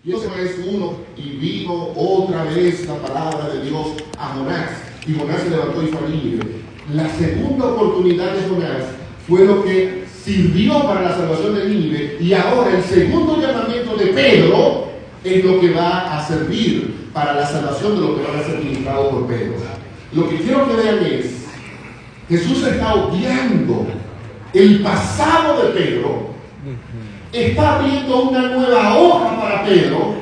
Y eso es uno, y vino otra vez la palabra de Dios a Jonás, y Jonás se levantó y fue a Nínive. La segunda oportunidad de Jonás fue lo que sirvió para la salvación de Nínive, y ahora el segundo llamamiento de Pedro es lo que va a servir para la salvación de lo que van a ser ministrados por Pedro. Lo que quiero que vean es, Jesús está obviando el pasado de Pedro, está abriendo una nueva hoja para Pedro,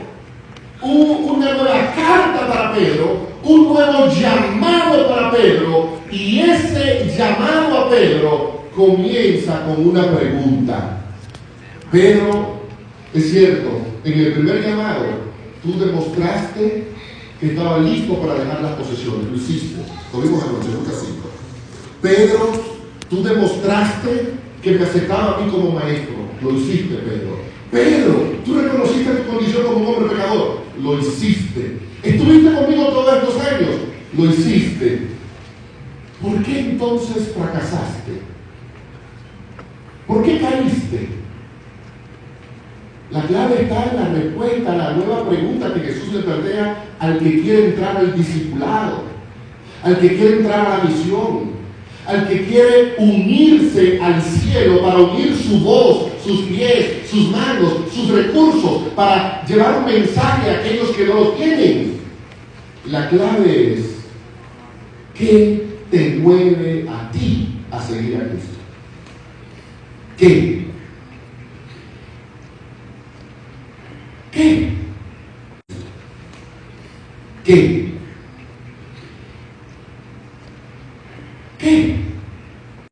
una nueva carta para Pedro, un nuevo llamado para Pedro, y ese llamado a Pedro comienza con una pregunta. Pedro, es cierto, en el primer llamado tú demostraste que estaba listo para dejar las posesiones, lo hiciste, lo vimos anoche, Lucas 5. Pedro, tú demostraste que me aceptaba a mí como maestro, lo hiciste, Pedro. Pedro, tú reconociste tu condición como un hombre pecador, lo hiciste. Estuviste conmigo todos estos años, lo hiciste. ¿Por qué entonces fracasaste? ¿Por qué caíste? La clave está en la respuesta a la nueva pregunta que Jesús le plantea al que quiere entrar al discipulado, al que quiere entrar a la misión, al que quiere unirse al cielo para unir su voz, sus pies, sus manos, sus recursos, para llevar un mensaje a aquellos que no lo tienen. La clave es, ¿qué te mueve a ti a seguir a Cristo? ¿Qué? ¿Qué? ¿Qué? ¿Qué?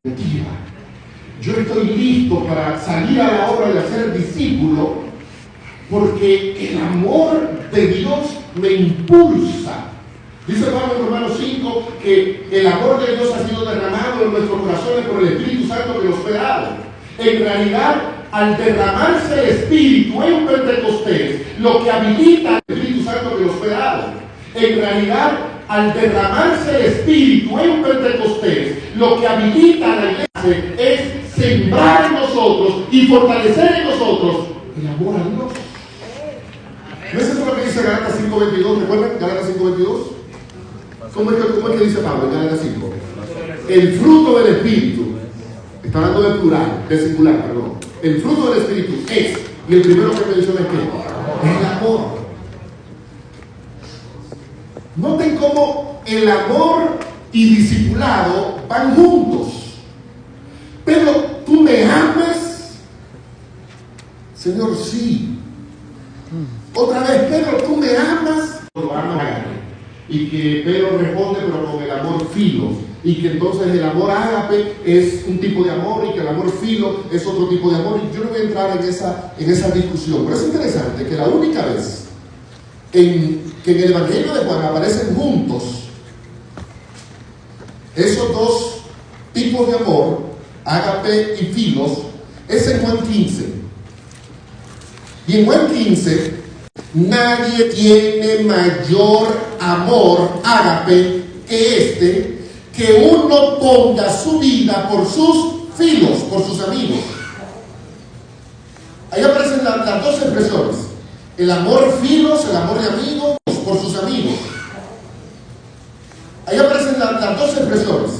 Mentira. Yo estoy listo para salir a la obra de hacer discípulo porque el amor de Dios me impulsa. Dice Pablo en Romanos 5 que el amor de Dios ha sido derramado en nuestros corazones por el Espíritu Santo que nos fue dado. En realidad, al derramarse el Espíritu en Pentecostés, lo que habilita al Espíritu Santo que nos fue dado. En realidad, al derramarse el Espíritu en Pentecostés, lo que habilita a la iglesia es sembrar en nosotros y fortalecer en nosotros el amor a Dios. ¿No es eso lo que dice Gálatas 5:22? ¿Recuerdan Gálatas 5:22? ¿Cómo es que dice Pablo en Gálatas 5? El fruto del Espíritu, está hablando del plural, del singular, perdón. El fruto del Espíritu es, y el primero que menciona es ¿qué? El amor. Noten cómo el amor y discipulado van juntos. Pero tú me amas, Señor, sí. Otra vez, Pedro, tú me amas. Lo amas. Y que Pedro responde, pero con el amor filo. Y que entonces el amor ágape es un tipo de amor y que el amor filo es otro tipo de amor. Y yo no voy a entrar en esa discusión. Pero es interesante que la única vez que en el Evangelio de Juan aparecen juntos esos dos tipos de amor, ágape y filos, es en Juan 15. Y en Juan 15, nadie tiene mayor amor ágape que que uno ponga su vida por sus filos, por sus amigos. Ahí aparecen las dos expresiones. El amor filos, el amor de amigos, por sus amigos. Ahí aparecen las dos expresiones.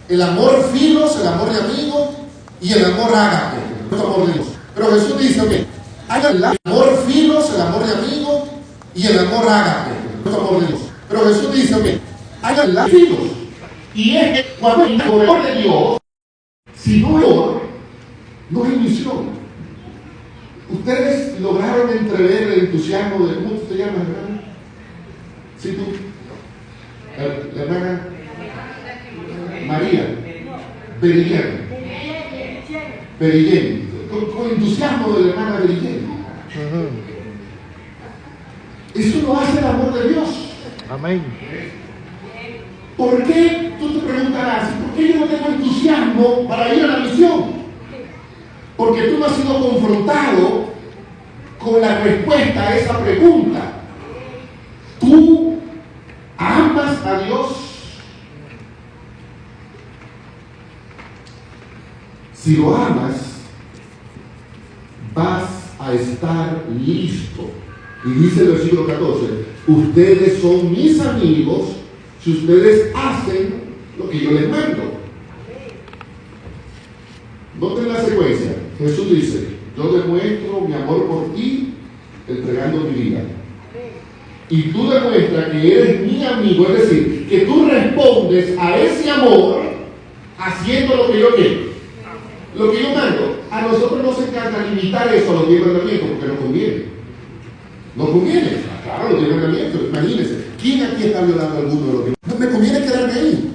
El amor filos, el amor de amigos, y el amor ágape, el amor de Dios. Pero Jesús dice, ok, hagan el amor filos, el amor de amigos, y el amor ágape, el amor de Dios. Pero Jesús dice, ok, hagan el filos. Y es que cuando el amor de Dios, si no hay amor, no hay misión. Ustedes lograron entrever el entusiasmo de, ¿cómo te llamas, hermana? ¿Sí, tú? La hermana María Berillén. Con entusiasmo de la hermana Berillén. Eso lo hace el amor de Dios. Amén. ¿Por qué? Tú te preguntarás, ¿por qué yo no tengo entusiasmo para ir a la misión? Porque tú no has sido confrontado con la respuesta a esa pregunta. ¿Tú amas a Dios? Si lo amas, vas a estar listo Y dice el versículo 14, ustedes son mis amigos si ustedes hacen lo que yo les mando. Noten la secuencia. Jesús dice, yo demuestro mi amor por ti entregando mi vida. Y tú demuestras que eres mi amigo, es decir, que tú respondes a ese amor haciendo lo que yo quiero, lo que yo mando. A nosotros nos encanta limitar eso a los 10 mandamientos porque no conviene. No conviene. Claro, los 10 mandamientos, imagínense. ¿Quién aquí está violando alguno de los 10? No me conviene quedarme ahí.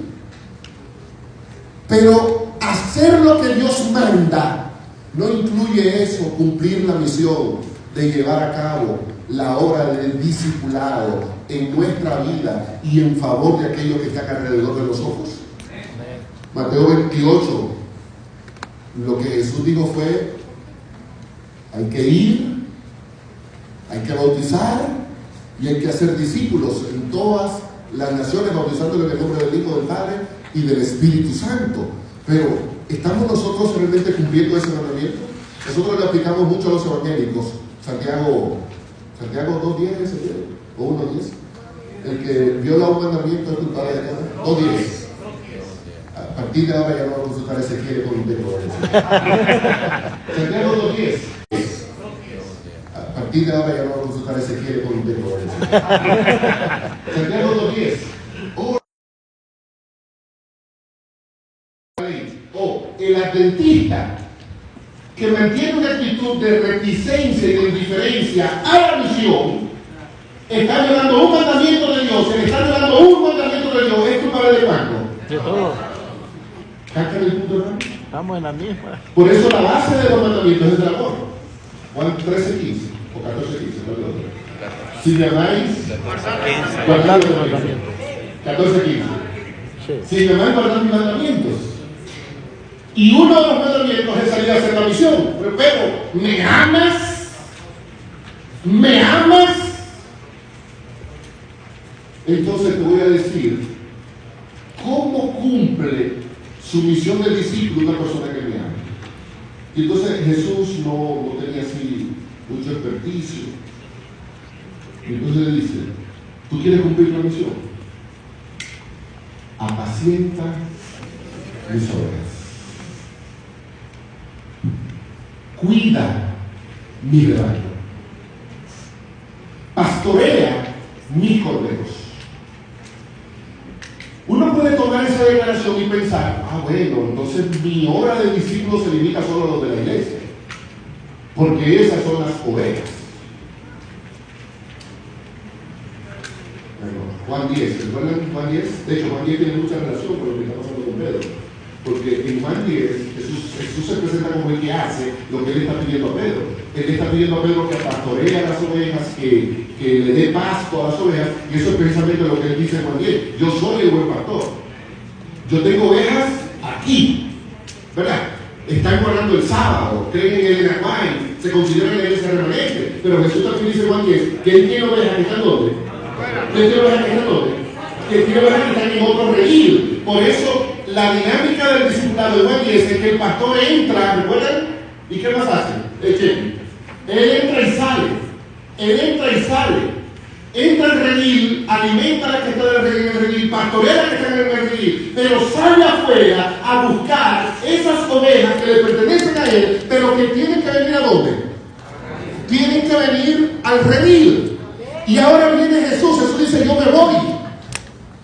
Pero hacer lo que Dios manda no incluye eso, cumplir la misión de llevar a cabo la obra del discipulado en nuestra vida y en favor de aquellos que están alrededor de nosotros. Mateo 28, lo que Jesús dijo fue, hay que ir, hay que bautizar y hay que hacer discípulos en todas las naciones, bautizándole en el nombre del Hijo, del Padre y del Espíritu Santo. Pero, ¿estamos nosotros realmente cumpliendo ese mandamiento? Nosotros le aplicamos mucho a los evangélicos. Santiago 2.10 ese día, o 1.10. El que viola un mandamiento es culpable de todo. 2.10. A partir de ahora ya no vamos a consultar ese quiere con un texto. Santiago 2.10. A partir de ahora ya no vamos a consultar ese quiere con un texto. Santiago 2.10. O el adventista que mantiene una actitud de reticencia y de indiferencia a la misión, está violando un mandamiento de Dios, se le está violando un mandamiento de Dios, ¿es culpable de cuánto? De todo. ¿Captan el punto, hermano? Estamos en la misma. Por eso la base de los mandamientos es el amor. Juan 13:15 o 14:15, no lo otro. Si me amáis, guardad mis mandamientos. 14:15. Si me amáis, guardad mis mandamientos. Y uno de los mandamientos es salir a hacer la misión. Pero, ¿me amas? ¿Me amas? Entonces te voy a decir, ¿cómo cumple su misión de discípulo una persona que me ama? Y entonces Jesús no tenía así mucho experticio. Y entonces le dice, ¿tú quieres cumplir la misión? Apacienta mis ovejas. Cuida mi rebaño. Pastorea mis corderos. Uno puede tomar esa declaración y pensar, bueno, entonces mi obra de discípulo se limita solo a los de la iglesia, porque esas son las ovejas. Bueno, Juan 10, ¿recuerdan Juan 10? De hecho, Juan 10 tiene mucha relación con lo que está pasando con Pedro. Porque en Juan 10, Jesús se presenta como el que hace lo que él está pidiendo a Pedro. Él está pidiendo a Pedro que pastoree las ovejas, que le dé pasto a las ovejas, y eso es precisamente lo que él dice en Juan 10. Yo soy el buen pastor. Yo tengo ovejas aquí, ¿verdad? Están guardando el sábado, creen en el Enacuay, se consideran la iglesia remanente. Pero Jesús también dice en Juan 10 que él tiene ovejas que están ¿dónde? ¿Él tiene ovejas que están ¿dónde? Que tiene ovejas que están en otro redil. Por eso, la dinámica del discipulado de Juan 10 es que el pastor entra, ¿recuerdan? ¿Y qué más hace? Él entra y sale. Él entra y sale. Entra al redil, alimenta a la que está en el redil, pastorea a la que está en el redil, pero sale afuera a buscar esas ovejas que le pertenecen a él, pero que tienen que venir ¿a dónde? Tienen que venir al redil. Y ahora viene Jesús. Jesús dice, yo me voy.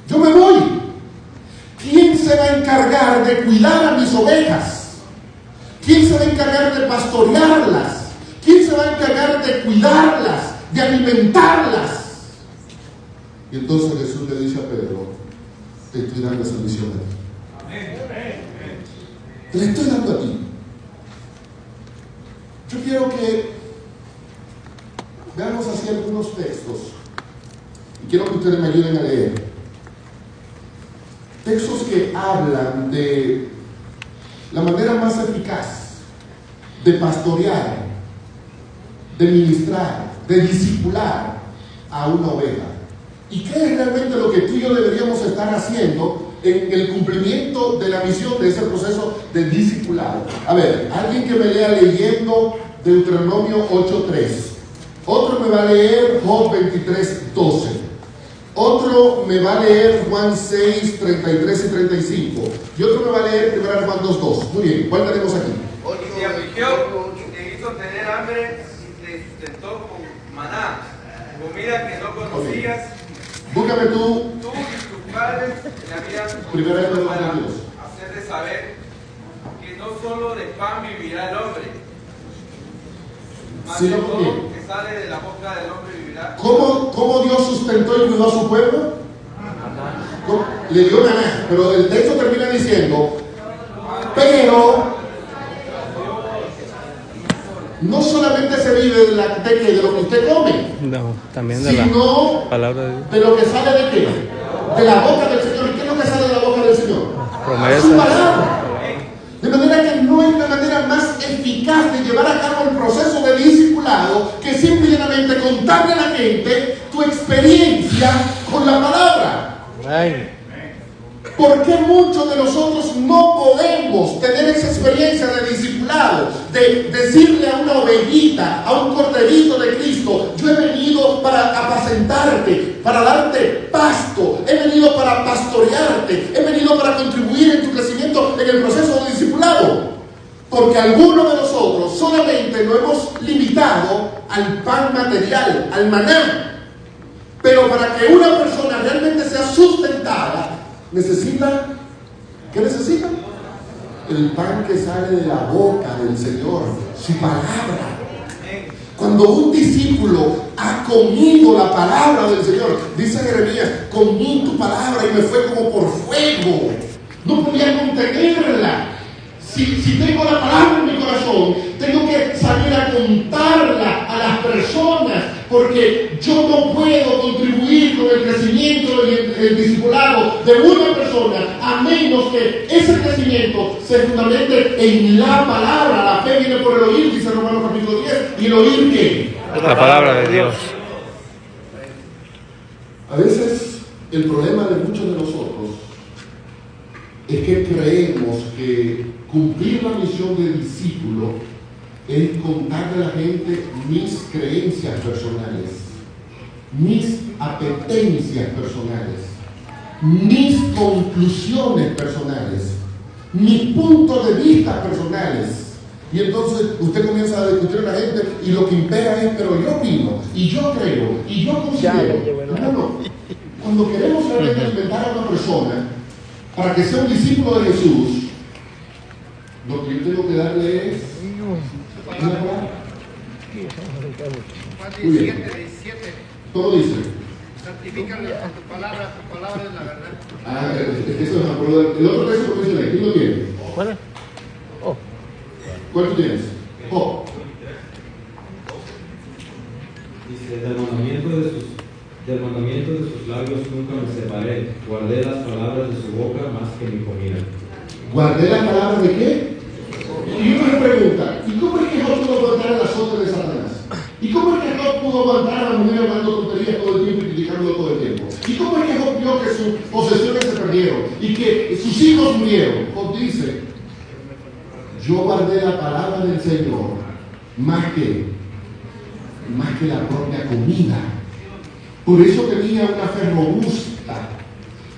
Yo me voy. ¿Quién se va a encargar de cuidar a mis ovejas? ¿Quién se va a encargar de pastorearlas? ¿Quién se va a encargar de cuidarlas, de alimentarlas? Y entonces Jesús le dice a Pedro, te estoy dando esa misión a ti. Te la estoy dando a ti. Yo quiero que veamos así algunos textos y quiero que ustedes me ayuden a leer. Textos que hablan de la manera más eficaz de pastorear, de ministrar, de discipular a una oveja. ¿Y qué es realmente lo que tú y yo deberíamos estar haciendo en el cumplimiento de la misión de ese proceso de discipulado? A ver, alguien que me lea leyendo Deuteronomio 8:3. Otro me va a leer Job 23:12. Otro me va a leer Juan 6, 33 y 35. Y otro me va a leer 1 Juan 2:2. Muy bien, ¿cuál tenemos aquí? Y te afligió, te hizo tener hambre y te sustentó con maná, comida que no conocías. Búscame tú. Tú y tus padres le habían Primera vez para de Dios. hacerle saber que no solo de pan vivirá el hombre, mas Sí, de no, todo bien. que sale de la boca del hombre vivirá. ¿Cómo Dios sustentó y cuidó a su pueblo? ¿Cómo? Le dio maná, pero el texto termina diciendo, pero no solamente se vive de lo que usted come, No, también de sino la palabra de Dios. de lo que sale de qué? De la boca del Señor. ¿Y qué es lo que sale de la boca del Señor? Promesas. Su palabra. De manera que no hay una manera más eficaz de llevar a cabo el proceso de discipulado que simplemente contarle a la gente tu experiencia con la palabra. Ay, ¿Por qué muchos de nosotros no podemos tener esa experiencia de discipulado? De decirle a una ovejita, a un corderito de Cristo, yo he venido para apacentarte, para darte pasto, he venido para pastorearte, he venido para contribuir en tu crecimiento en el proceso de discipulado. Porque algunos de nosotros solamente nos hemos limitado al pan material, al maná. Pero para que una persona realmente sea sustentada, necesita, ¿qué necesita? El pan que sale de la boca del Señor, su palabra. Cuando un discípulo ha comido la palabra del Señor, dice Jeremías, comí tu palabra y me fue como por fuego. No podía contenerla. Si tengo la palabra en mi corazón, tengo que salir a contarla a las personas, porque yo no puedo contribuir con el crecimiento y el discipulado de una persona a menos que ese crecimiento se fundamente en la palabra. La fe viene por el oír, dice Romanos capítulo 10, y el oír ¿qué? la palabra de Dios. A veces el problema de muchos de nosotros es que creemos que cumplir la misión de discípulo es contarle a la gente mis creencias personales, mis apetencias personales, mis conclusiones personales, mis puntos de vista personales. Y entonces usted comienza a discutir a la gente y lo que impera es, pero yo opino, y yo creo, y yo considero. No. Cuando queremos realmente alimentar a una persona para que sea un discípulo de Jesús, lo que yo tengo que darle es una palabra. Juan 17, 17. Todo dice. Santifícale con tu palabra es la verdad. Eso me acuerdo. El otro texto que dice ahí, ¿quién lo tiene? ¿Cuál? Oh. ¿Cuál tú tienes? Oh. Dice, del mandamiento de sus labios nunca me separé, guardé las palabras de su boca más que mi comida. ¿Guardé las palabras de qué? Y uno me pregunta, ¿y cómo es que Job pudo aguantar el azote de Satanás? ¿Y cómo es que Job pudo aguantar a la mujer hablando tonterías todo el tiempo y criticándolo todo el tiempo? ¿Y cómo es que Job vio que sus posesiones se perdieron y que sus hijos murieron? Job dice, yo guardé la palabra del Señor más que la propia comida. Por eso tenía una fe robusta.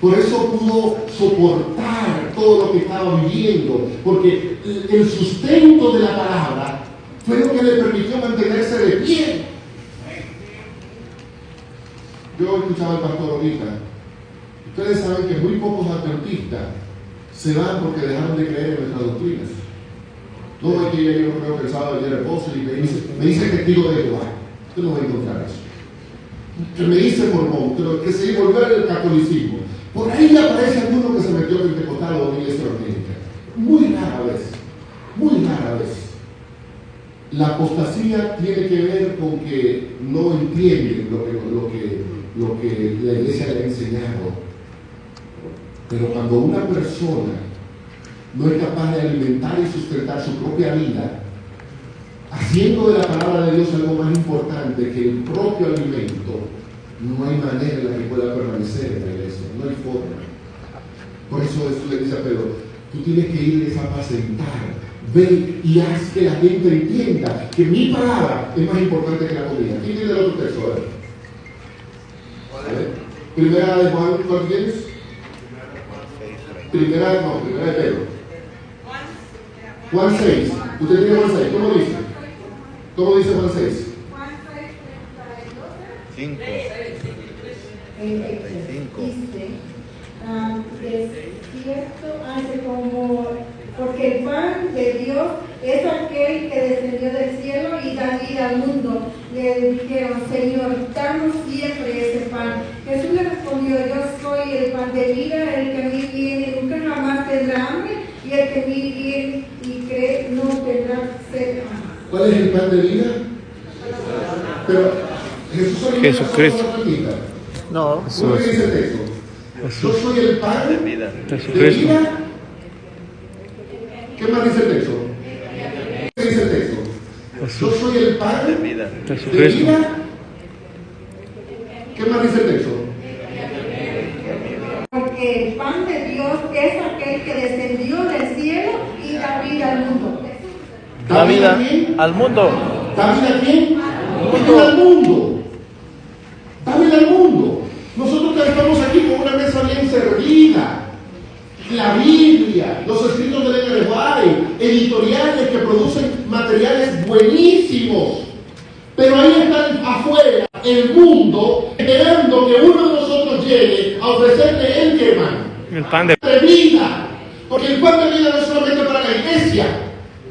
Por eso pudo soportar todo lo que estaba viviendo, porque el sustento de la palabra fue lo que le permitió mantenerse de pie. Yo escuchaba al pastor ahorita. Ustedes saben que muy pocos adventistas se van porque dejaron de creer en nuestras doctrinas. No es que yo no creo que el sábado ayer reposo y me dice testigo de Jehová. Usted no va a encontrar eso. Que me dice mormón, pero que se volvió al catolicismo. Por ahí aparece alguno que se metió en pentecostal o en iglesia evangélica. Muy rara vez. Muy rara vez. La apostasía tiene que ver con que no entienden lo que la iglesia le ha enseñado. Pero cuando una persona no es capaz de alimentar y sustentar su propia vida, haciendo de la palabra de Dios algo más importante que el propio alimento, no hay manera en la que pueda permanecer en la iglesia, no hay forma. Por eso le dice a Pedro, tú tienes que irles a apacentar Ven y haz que la gente entienda que mi palabra es más importante que la comida. ¿Quién tiene el otro texto? A ver. Primera de Juan, ¿cuál tienes? Primera de Pedro. Juan 6. ¿Usted tiene Juan 6? ¿Cómo dice? ¿Cómo dice Juan 6? 5. Dice, es cierto, hace como, porque el pan de Dios es aquel que descendió del cielo y da vida al mundo. Le dijeron, Señor, danos siempre ese pan. Jesús le respondió, yo soy el pan de vida, el que a mí viene nunca jamás tendrá hambre, y el que a mí viene y cree no tendrá sed jamás. ¿Cuál es el pan de vida? Pero Jesucristo. No. ¿Cómo dice el texto? Yo soy el pan de vida. Jesucristo. ¿Qué más dice el texto? ¿Qué dice el texto? Yo soy el pan de vida. Jesucristo. ¿Qué más dice el texto? Porque el pan de Dios es aquel que descendió del cielo y da vida al mundo. Da vida al mundo. ¿Da vida a quién? Al mundo. Da vida al mundo. Nosotros que estamos aquí con una mesa bien servida. La Biblia, los escritos de Elena de White, editoriales que producen materiales buenísimos. Pero ahí está afuera el mundo esperando que uno de nosotros llegue a ofrecerle el que, hermano. El pan de vida. Porque el pan de vida no es solamente para la iglesia.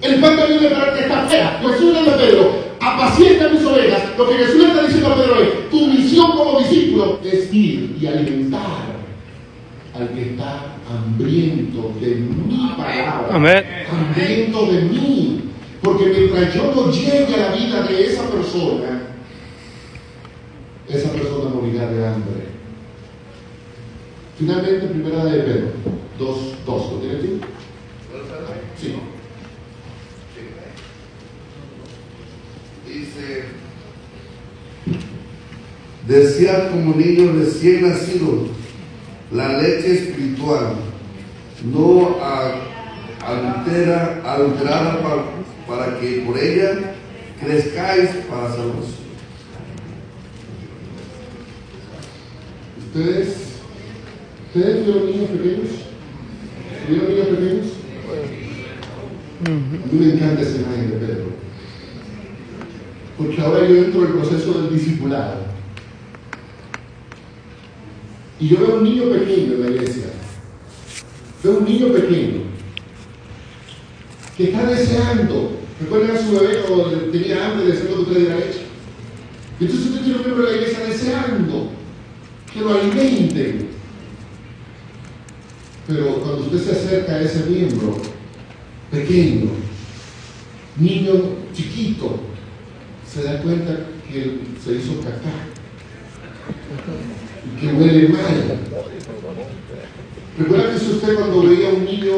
El pan de vida es para el que está afuera. Jesús le dice a Pedro, apacienta mis ovejas. Lo que Jesús le está diciendo a Pedro es, tu misión como discípulo es ir y alimentar al que está hambriento de mi palabra. Amén. Hambriento de mí. Porque mientras yo no llegue a la vida de esa persona morirá de hambre. Finalmente, primera de Pedro 2:2. ¿Lo tiene aquí? Sí. Dice, desead como niños recién nacidos la leche espiritual, no adulterada para que por ella crezcáis para salvación. ¿Ustedes vieron niños pequeños? ¿Vieron niños pequeños? A mí me encanta esa imagen de Pedro. Porque ahora yo entro en el proceso del discipulado. Y yo veo un niño pequeño en la iglesia. Veo un niño pequeño que está deseando. ¿Recuerdan a su bebé o tenía hambre deseando que usted le diera leche? Y entonces usted tiene un miembro de la iglesia deseando que lo alimenten. Pero cuando usted se acerca a ese miembro pequeño, niño chiquito, se da cuenta que se hizo cacá y que huele mal. ¿Recuerda que si usted cuando veía a un niño,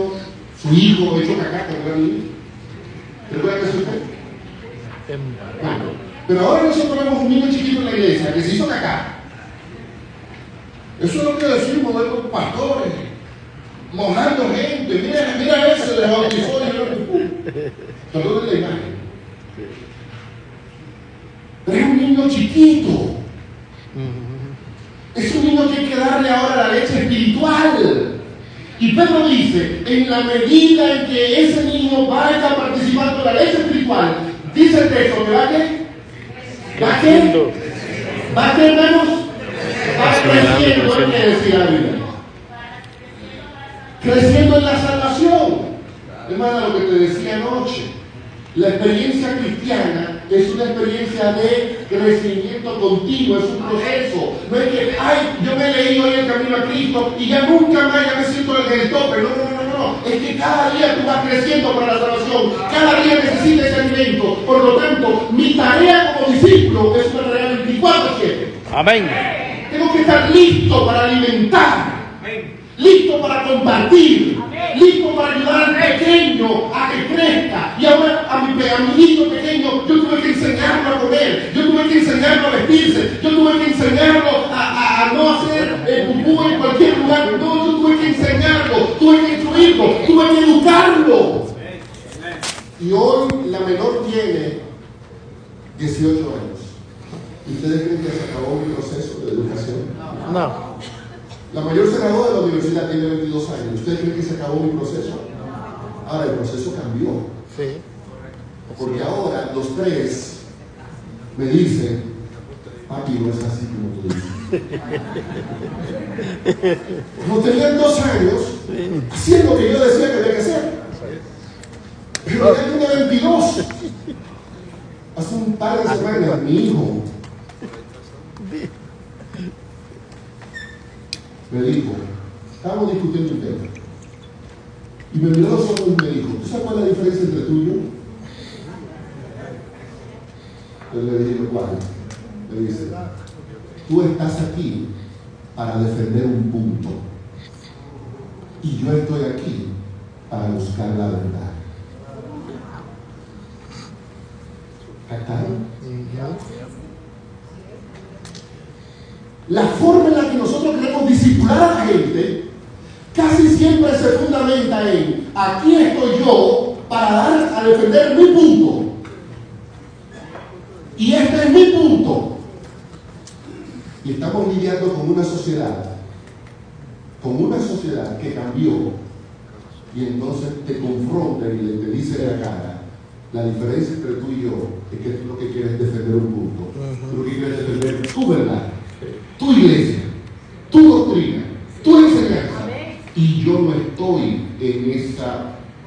su hijo hecho cacá cuando era niño? ¿Recuerda que es usted? Bueno, pero ahora nosotros vemos un niño chiquito en la iglesia que se hizo cacá. Eso es lo que decimos de los pastores, mojando gente. Mira ese de bautizó y yo. Perdón de la imagen. Pero es un niño chiquito. Es un niño que hay que darle ahora la leche espiritual. Y Pedro dice, en la medida en que ese niño vaya participando en la leche espiritual, dice el texto que va a qué? ¿Va a qué? ¿Va a qué, hermanos? Va creciendo, ¿qué quiere decir la Biblia? Creciendo en la salvación. Hermano, lo que te decía anoche, la experiencia cristiana es una experiencia de crecimiento continuo, es un proceso. No es que, yo me leí hoy el camino a Cristo y ya nunca más ya me siento en el tope. No. Es que cada día tú vas creciendo para la salvación. Cada día necesitas ese alimento. Por lo tanto, mi tarea como discípulo es una tarea 24/7. Amén. Tengo que estar listo para alimentar. Listo para compartir, listo para ayudar al pequeño a que crezca. Y ahora a mi niño pequeño, yo tuve que enseñarlo a comer, yo tuve que enseñarlo a vestirse, yo tuve que enseñarlo a no hacer pupú en cualquier lugar. No, yo tuve que enseñarlo, tuve que instruirlo, tuve que educarlo. Y hoy la menor tiene 18 años. ¿Ustedes creen que se acabó mi proceso de educación? No. La mayor se graduó de la universidad, tiene 22 años. ¿Ustedes creen que se acabó mi proceso? Ahora el proceso cambió. Sí. Porque ahora los tres me dicen, papi, no es así como tú dices. Como tenían 2 años, haciendo lo que yo decía que había que hacer. Pero ya tiene 22. Hace un par de semanas, mi hijo me dijo, estábamos discutiendo un tema. Y me miró a los ojos y me dijo, ¿tú sabes cuál es la diferencia entre tú y yo? Yo le dije, ¿cuál? Me dice, tú estás aquí para defender un punto. Y yo estoy aquí para buscar la verdad. ¿Captaron? La forma en la que nosotros queremos discipular a la gente casi siempre se fundamenta en aquí estoy yo para dar a defender mi punto. Y este es mi punto. Y estamos lidiando con una sociedad que cambió y entonces te confronta y te dice de la cara, la diferencia entre tú y yo es que tú lo que quieres es defender un punto. Tú lo que quieres es defender tu verdad, tu iglesia, tu doctrina, tu enseñanza. Y yo no estoy en ese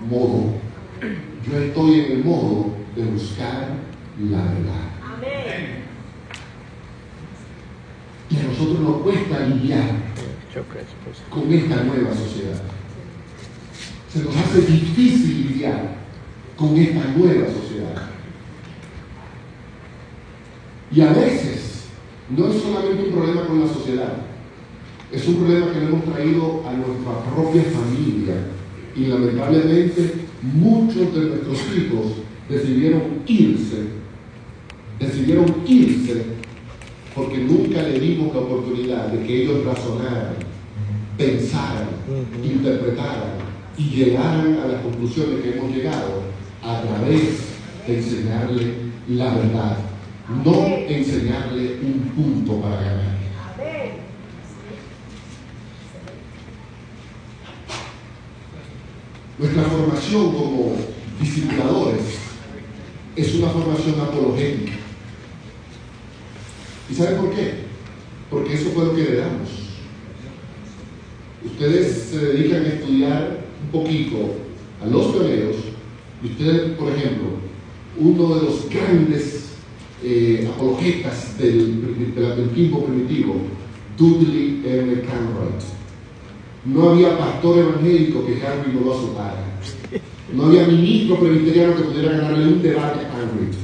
modo. Yo estoy en el modo de buscar la verdad. Y a nosotros nos cuesta lidiar con esta nueva sociedad. Se nos hace difícil lidiar con esta nueva sociedad. Y a veces no es solamente un problema con la sociedad, es un problema que le hemos traído a nuestra propia familia. Y lamentablemente muchos de nuestros hijos decidieron irse porque nunca le dimos la oportunidad de que ellos razonaran, pensaran, interpretaran y llegaran a las conclusiones que hemos llegado a través de enseñarle la verdad, no enseñarle un punto para ganar. Nuestra formación como discipuladores es una formación apologética. ¿Y saben por qué? Porque eso fue lo que heredamos. Ustedes se dedican a estudiar un poquito a los pioneros, y ustedes, por ejemplo, uno de los grandes apologetas del tiempo primitivo, Dudley M. Cartwright. No había pastor evangélico que Henry no lo azotara. No había ministro presbiteriano que pudiera ganarle un debate a Cartwright.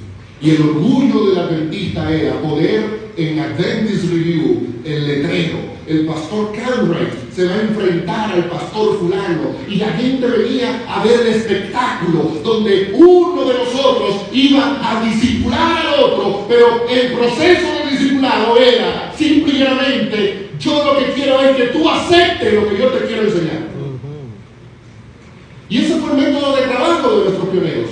Y el orgullo del adventista era poder en Adventist Review, el letrero, el pastor Cartwright se va a enfrentar al pastor fulano, y la gente venía a ver el espectáculo donde uno de nosotros iba a discipular al otro, pero el proceso de discipulado era simplemente: yo lo que quiero es que tú aceptes lo que yo te quiero enseñar. Y ese fue el método de trabajo de nuestros pioneros.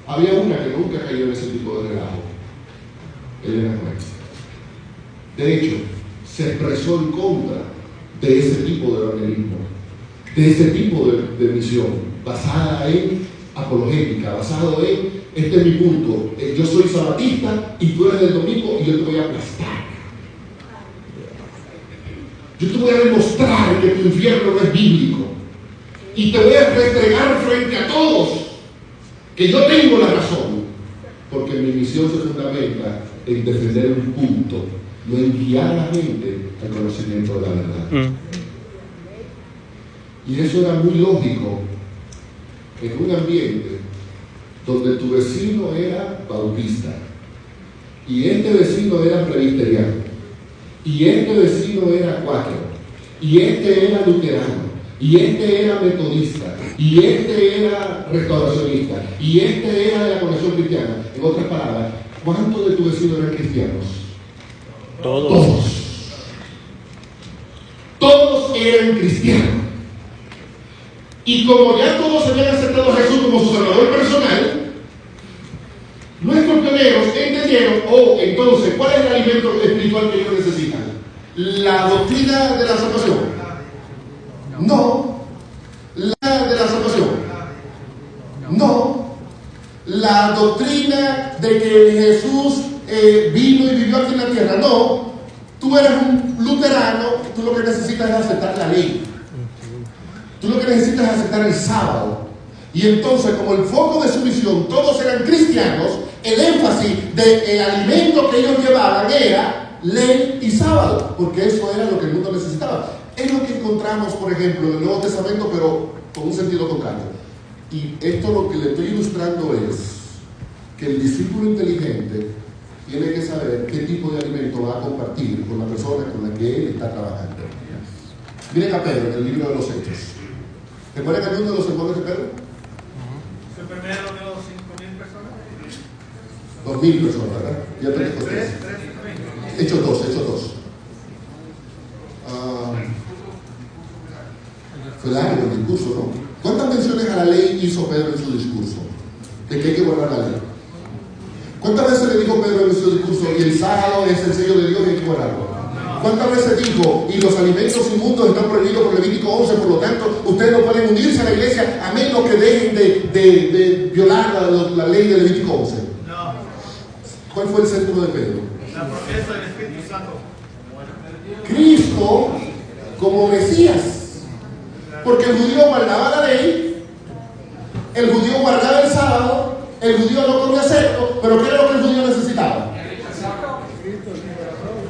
Había una que nunca cayó en ese tipo de relajo, Elena White. De hecho, se expresó en contra de ese tipo de evangelismo, de ese tipo de misión, basada en apologética, basado en: este es mi punto, yo soy sabatista y tú eres del domingo y yo te voy a aplastar. Yo te voy a demostrar que tu infierno no es bíblico y te voy a restregar frente a todos que yo tengo la razón, porque mi misión se fundamenta en defender un punto, no en guiar a la gente al conocimiento de la verdad. Y eso era muy lógico en un ambiente donde tu vecino era bautista, y este vecino era presbiteriano, y este vecino era cuáquero, y este era luterano, y este era metodista, y este era restauracionista, y este era de la Conexión Cristiana. En otras palabras, ¿cuántos de tus vecinos eran cristianos? Todos eran cristianos. Y como ya todos habían aceptado a Jesús como su salvador personal, nuestros pioneros entendieron, entonces, ¿cuál es el alimento espiritual que ellos necesitan? ¿La doctrina de la salvación? No. ¿La de la salvación? No. ¿La doctrina de que Jesús vino y vivió aquí en la tierra? No. Tú eres un luterano, tú lo que necesitas es aceptar la ley. Tú lo que necesitas es aceptar el sábado. Y entonces, como el foco de su visión, todos eran cristianos, el énfasis del alimento que ellos llevaban era ley y sábado, porque eso era lo que el mundo necesitaba. Es lo que encontramos, por ejemplo, en el Nuevo Testamento, pero con un sentido contrario. Y esto lo que le estoy ilustrando es que el discípulo inteligente tiene que saber qué tipo de alimento va a compartir con la persona con la que él está trabajando. Miren a Pedro en el libro de los Hechos. ¿Recuerdan alguno de los sermones de Pedro? ¿El primero dio 5.000 personas? 2.000 personas, ¿verdad? Ya tenemos tres. Hechos 2. Fue largo el discurso, ¿no? ¿Cuántas menciones a la ley hizo Pedro en su discurso? De que hay que guardar la ley. ¿Cuántas veces le dijo Pedro en su discurso, y el sábado es el sello de Dios y hay que guardarlo? ¿Cuántas veces dijo, y los alimentos inmundos están prohibidos por Levítico 11, por lo tanto, ustedes no pueden unirse a la iglesia a menos que dejen de violar la ley de Levítico 11? No. ¿Cuál fue el centro de Pedro? La promesa del Espíritu Santo. Cristo como Mesías. Porque el judío guardaba la ley, el judío guardaba el sábado, el judío no comía cerdo, pero ¿qué era lo que el judío necesitaba?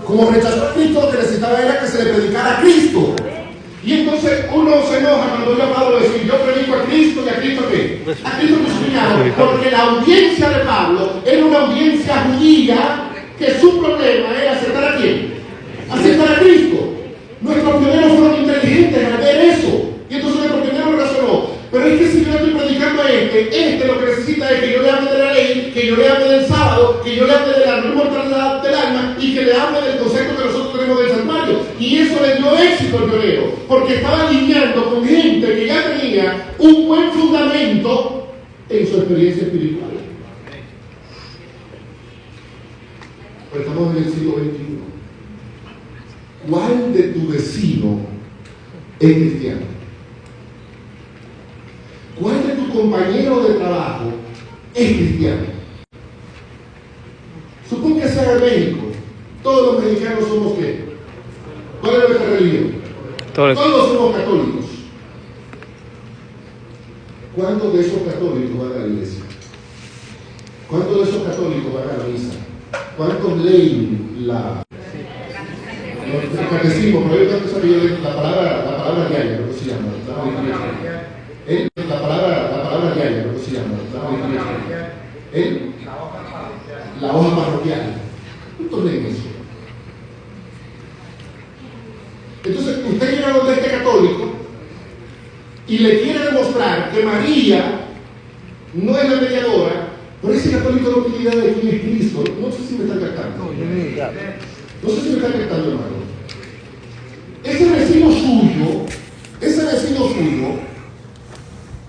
Como rechazó a Cristo, lo que necesitaba era que se le predicara a Cristo. Y entonces uno se enoja cuando oye a Pablo decir, yo predico a Cristo, ¿y a Cristo qué? A Cristo crucificado, porque la audiencia de Pablo era una audiencia judía que su problema era aceptar a quién, aceptar a Cristo. Nuestros pioneros fueron inteligentes al ver eso, y entonces nuestro pionero razonó, pero es que si yo le estoy predicando a este lo que necesita es que yo le hable de la ley, que yo le hable del sábado, que yo le hable de la no inmortalidad del alma y que le hable del concepto que nosotros tenemos del santuario. Y eso le dio éxito al pionero, porque estaba alineando con gente que ya tenía un buen fundamento en su experiencia espiritual. Pero estamos en el siglo XXI. ¿Cuál de tu vecino es cristiano? ¿Cuál de tu compañero de trabajo es cristiano? Supón que sea México. Todos los mexicanos somos ¿qué? ¿Cuál es nuestra religión? Todos somos católicos. ¿Cuántos de esos católicos van a la iglesia? ¿Cuántos de esos católicos van a la misa? ¿Cuántos leen el catecismo? Pero yo tengo que saber la palabra diaria, ¿cómo se llama? La palabra diaria, ¿cómo se llama? La hoja parroquial. ¿Cuántos leen eso? Entonces, usted llega donde este católico y le quiere demostrar que María no es la mediadora, pero ese católico no tiene idea de quién es Cristo. No sé si me están captando. No sé si me están captando, hermano. Ese vecino suyo,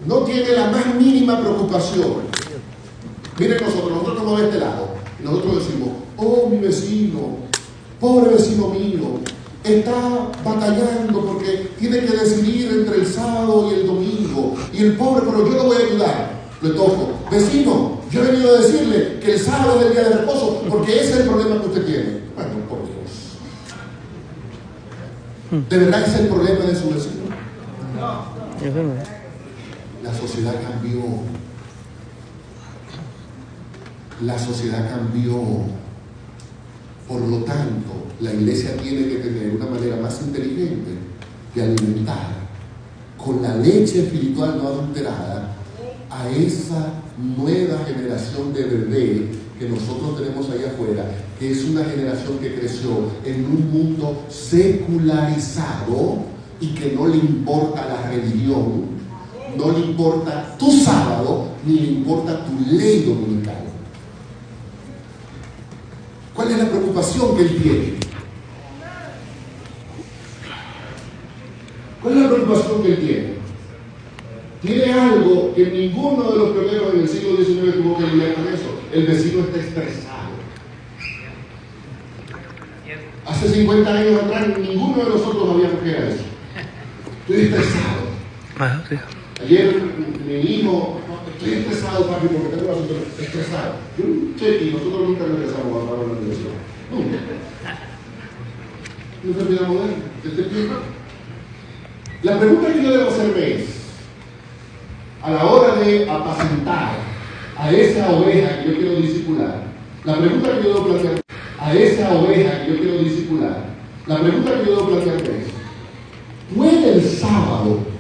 no tiene la más mínima preocupación. Miren nosotros estamos de este lado, y nosotros decimos, oh, mi vecino, pobre vecino mío, está batallando porque tiene que decidir entre el sábado y el domingo, y el pobre, pero yo lo voy a ayudar. Le toco, vecino, yo he venido a decirle que el sábado es el día de reposo, porque ese es el problema que usted tiene. Bueno, por Dios. ¿De verdad ese es el problema de su vecino? No. La sociedad cambió. La sociedad cambió. Por lo tanto, la iglesia tiene que tener una manera más inteligente de alimentar con la leche espiritual no adulterada a esa nueva generación de bebé que nosotros tenemos allá afuera, que es una generación que creció en un mundo secularizado y que no le importa la religión, no le importa tu sábado, ni le importa tu ley dominical. ¿Cuál es la preocupación que él tiene? ¿Cuál es la preocupación que él tiene? tiene algo que ninguno de los pioneros en el siglo XIX tuvo que lidiar con eso. El vecino está estresado. Hace 50 años atrás ninguno de nosotros sabíamos qué era eso. Estoy estresado. Sí. Ayer mi hijo, estoy estresado, papi, porque tengo un asunto estresado. Yo, cheque, y nosotros nunca nos estresamos a hablar de la televisión. Nunca. ¿No se olvidamos de él? La pregunta que yo debo hacerme es, a la hora de apacentar a esa oveja que yo quiero discipular, la pregunta que yo debo plantear a esa oveja que yo quiero discipular, la pregunta que yo debo plantearme es, ¿puede el sábado